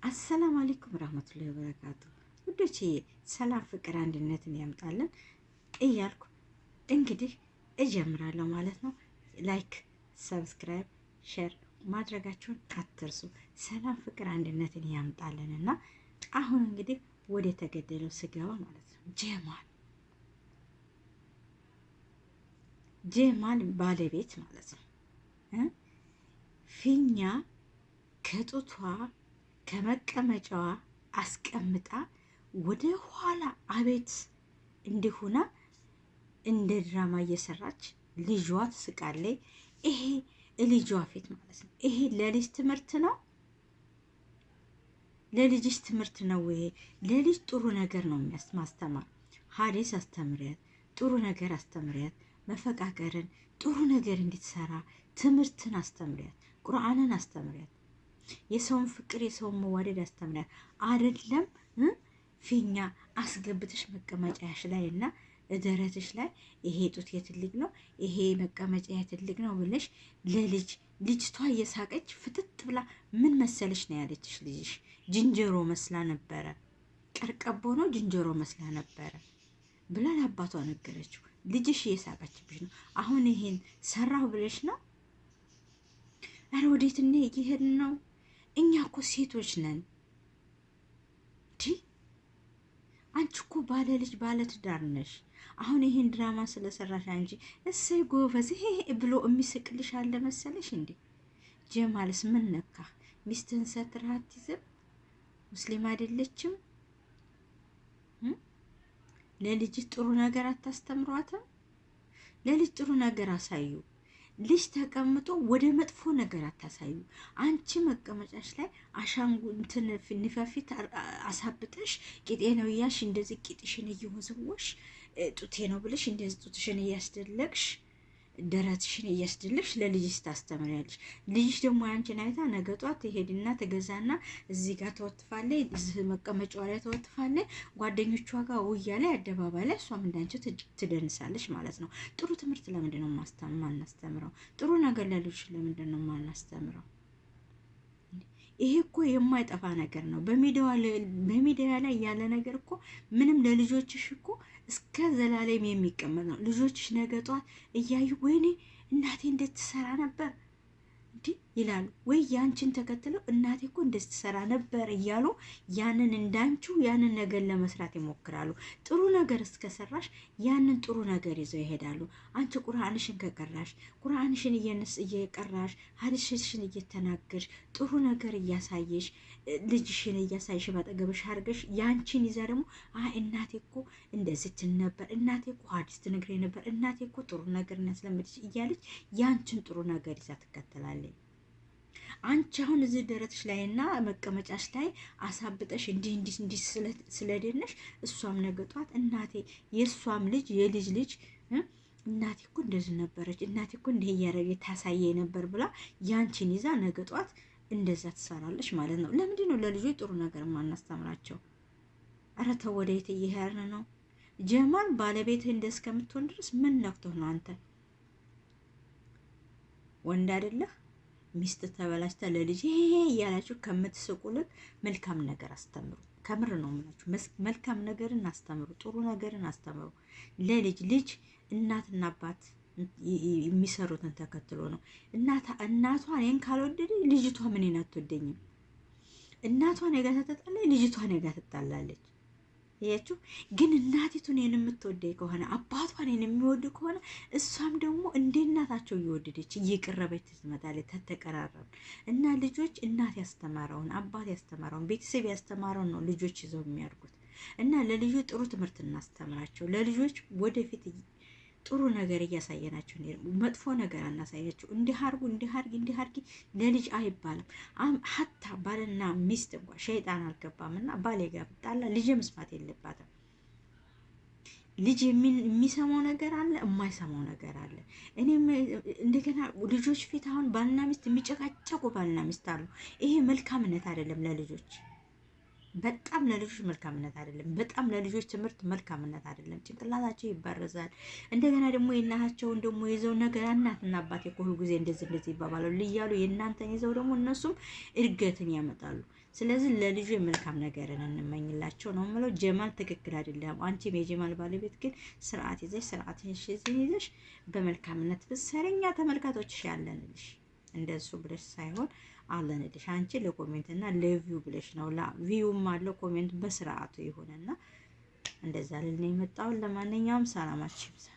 አሰላሙ አለይኩም ረህመቱላሂ ወበረካቱ። ውዶቼ ሰላም ፍቅር አንድነትን ያምጣልን እያልኩ እንግዲህ እጀምራለሁ ማለት ነው። ላይክ፣ ሰብስክራይብ፣ ሼር ማድረጋችሁን አትርሱ። ሰላም ፍቅር አንድነትን ያምጣልን እና አሁን እንግዲህ ወደ ተገደለው ስገባ ማለት ነው ጀማል ባለቤት ማለት ነው ፊኛ ከጡቷ ከመቀመጫዋ አስቀምጣ ወደ ኋላ አቤት እንዲሁና እንደ ድራማ እየሰራች ልጇ ትስቃለች። ይሄ ልጇ ፊት ማለት ነው። ይሄ ለልጅ ትምህርት ነው። ለልጅሽ ትምህርት ነው። ይሄ ለልጅ ጥሩ ነገር ነው ማስተማር። ሀዲስ አስተምሪያት፣ ጥሩ ነገር አስተምሪያት፣ መፈቃቀርን ጥሩ ነገር እንድትሰራ ትምህርትን አስተምሪያት፣ ቁርአንን አስተምሪያት፣ የሰውን ፍቅር የሰውን መዋደድ አስተምሪያት። አይደለም ፊኛ አስገብተሽ መቀመጫሽ ላይ እና ደረትሽ ላይ ይሄ ጡት የትልቅ ነው ይሄ መቀመጫ የትልቅ ነው ብለሽ ለልጅ ልጅቷ እየሳቀች ፍትት ብላ ምን መሰለሽ ነው ያለችሽ። ልጅሽ ዝንጀሮ መስላ ነበረ፣ ቀርቀቦ ነው ዝንጀሮ መስላ ነበረ ብላ ለአባቷ ነገረችው። ልጅሽ እየሳቀችብሽ ነው። አሁን ይሄን ሰራሁ ብለሽ ነው። አረ ወዴት ነው እየሄድን ነው? እኛ እኮ ሴቶች ነን። አንቺ እኮ ባለ ልጅ ባለ ትዳር ነሽ። አሁን ይሄን ድራማ ስለሰራሽ አንቺ እሰይ ጎበዝ ይሄ ብሎ የሚስቅልሽ አለ መሰለሽ እንዴ? ጀማልስ ምን ነካ? ሚስትህን ሰትረህ አትይዝም? ሙስሊም አይደለችም? ለልጅ ጥሩ ነገር አታስተምሯትም? ለልጅ ጥሩ ነገር አሳዩ። ልጅ ተቀምጦ ወደ መጥፎ ነገር አታሳዩ። አንቺ መቀመጫሽ ላይ አሻንጉልትን ንፈፊት አሳብጠሽ ቂጤ ነው እያልሽ እንደዚህ ቂጥሽን እየወዘወሽ ጡቴ ነው ብለሽ እንደዚህ ጡትሽን እያስደለቅሽ ደረትሽን እያስደለቅሽ ለልጅሽ ታስተምሪያለሽ። ልጅሽ ደግሞ ያንቺን አይታ ነገ ጧት ትሄድና ትገዛና እዚህ ጋር ተወትፋለች፣ እዚህ መቀመጫዋ ላይ ተወትፋለች፣ ጓደኞቿ ጋር ውያ ላይ አደባባይ ላይ እሷም እንዳንቺ ትደንሳለች ማለት ነው። ጥሩ ትምህርት ለምንድን ነው ማናስተምረው? ጥሩ ነገር ለልጆች ለምንድን ነው ማናስተምረው? ይሄ እኮ የማይጠፋ ነገር ነው። በሚዲያ ላይ ያለ ነገር እኮ ምንም ለልጆችሽ እኮ እስከ ዘላለም የሚቀመጥ ነው። ልጆችሽ ነገ ጧት እያዩ ወይኔ እናቴ እንዴት ትሰራ ነበር እንዲህ ይላሉ። ወይ ያንቺን ተከትለው እናቴ እኮ እንደዚህ ትሰራ ነበር እያሉ ያንን እንዳንቺው ያንን ነገር ለመስራት ይሞክራሉ። ጥሩ ነገር እስከሰራሽ ያንን ጥሩ ነገር ይዘው ይሄዳሉ። አንቺ ቁርአንሽን ከቀራሽ ቁርአንሽን እየቀራሽ ሀዲስሽን እየተናገርሽ ጥሩ ነገር እያሳየሽ ልጅሽን እያሳየሽ ባጠገብሽ አድርገሽ ያንቺን ይዛ ደግሞ እናቴ እኮ እንደዚህ ትል ነበር፣ እናቴ እኮ ሀዲስ ትነግረኝ ነበር፣ እናቴ እኮ ጥሩ ነገር ያስለመደች እያለች ያንቺን ጥሩ ነገር ይዛ ትከተላለች። አንቺ አሁን እዚህ ደረትሽ ላይ እና መቀመጫሽ ላይ አሳብጠሽ እንዲህ ስለደነሽ እሷም ነገ ጧት እናቴ የእሷም ልጅ የልጅ ልጅ እናቴ እኮ እንደዚህ ነበረች፣ እናቴ እኮ እንዲህ እያደረገ ታሳየ ነበር ብላ ያንቺን ይዛ ነገ ጧት እንደዛ ትሰራለች ማለት ነው። ለምንድን ነው ለልጆች ጥሩ ነገር ማናስተምራቸው? ኧረ ተው፣ ወዴት እየሄድን ነው? ጀማል ባለቤትህ እንደ እስከምትሆን ድረስ ምን ነክቶህ ነው? አንተ ወንድ አይደለህ? ሚስት ተበላሽታ ለልጅ ይሄ እያላችሁ ከምትስቁልት መልካም ነገር አስተምሩ። ከምር ነው የምላችሁ። መልካም ነገርን አስተምሩ፣ ጥሩ ነገርን አስተምሩ። ልጅ እናትና አባት የሚሰሩትን ተከትሎ ነው። እናቷ እኔን ካልወደደ ልጅቷ ምን አትወደኝም። እናቷ እኔ ጋር ተጣላለች፣ ልጅቷ እኔ ጋር ትጣላለች። ያችሁ ግን እናቲቱ እኔን የምትወደኝ ከሆነ አባቷ እኔን የሚወድ ከሆነ እሷም ደግሞ እንደ እናታቸው እየወደደች እየቀረበች ትመጣለች። ተተቀራረብ እና ልጆች እናት ያስተማረውን አባት ያስተማረውን ቤተሰብ ያስተማረውን ነው ልጆች ይዘው የሚያድጉት። እና ለልጆች ጥሩ ትምህርት እናስተምራቸው። ለልጆች ወደፊት ጥሩ ነገር እያሳየናቸው መጥፎ ነገር አናሳያቸው። እንዲህ አርጊ ለልጅ አይባልም። ሀታ ባልና ሚስት እንኳ ሸይጣን አልገባም እና ባሌ ጋር ብጣላ ልጅ መስማት የለባትም። ልጅ የሚሰማው ነገር አለ፣ የማይሰማው ነገር አለ። እኔም እንደገና ልጆች ፊት አሁን ባልና ሚስት የሚጨቃጨቁ ባልና ሚስት አሉ። ይሄ መልካምነት አይደለም ለልጆች። በጣም ለልጆች መልካምነት አይደለም። በጣም ለልጆች ትምህርት መልካምነት አይደለም። ጭንቅላታቸው ይባረዛል። እንደገና ደግሞ የእናታቸውን ደግሞ ይዘው ነገር እናትና አባቴ እኮ ሁሉ ጊዜ እንደዚህ ይባባላሉ እያሉ የእናንተን ይዘው ደግሞ እነሱም እድገትን ያመጣሉ። ስለዚህ ለልጁ የመልካም ነገርን እንመኝላቸው ነው የምለው። ጀማል ትክክል አይደለም። አንቺም የጀማል ባለቤት ግን ስርዓት ይዘሽ ይዘሽ በመልካምነት ብትሰሪኛ ተመልካቶችሽ ያለንልሽ እንደሱ ብለሽ ሳይሆን አለንልሽ። አንቺ ለኮሜንት እና ለቪው ብለሽ ነው። ቪውም አለው ኮሜንት በስርዓቱ ይሁንና እንደዛ ልል ነው የመጣው። ለማንኛውም ሰላማችሁ ይብዛ።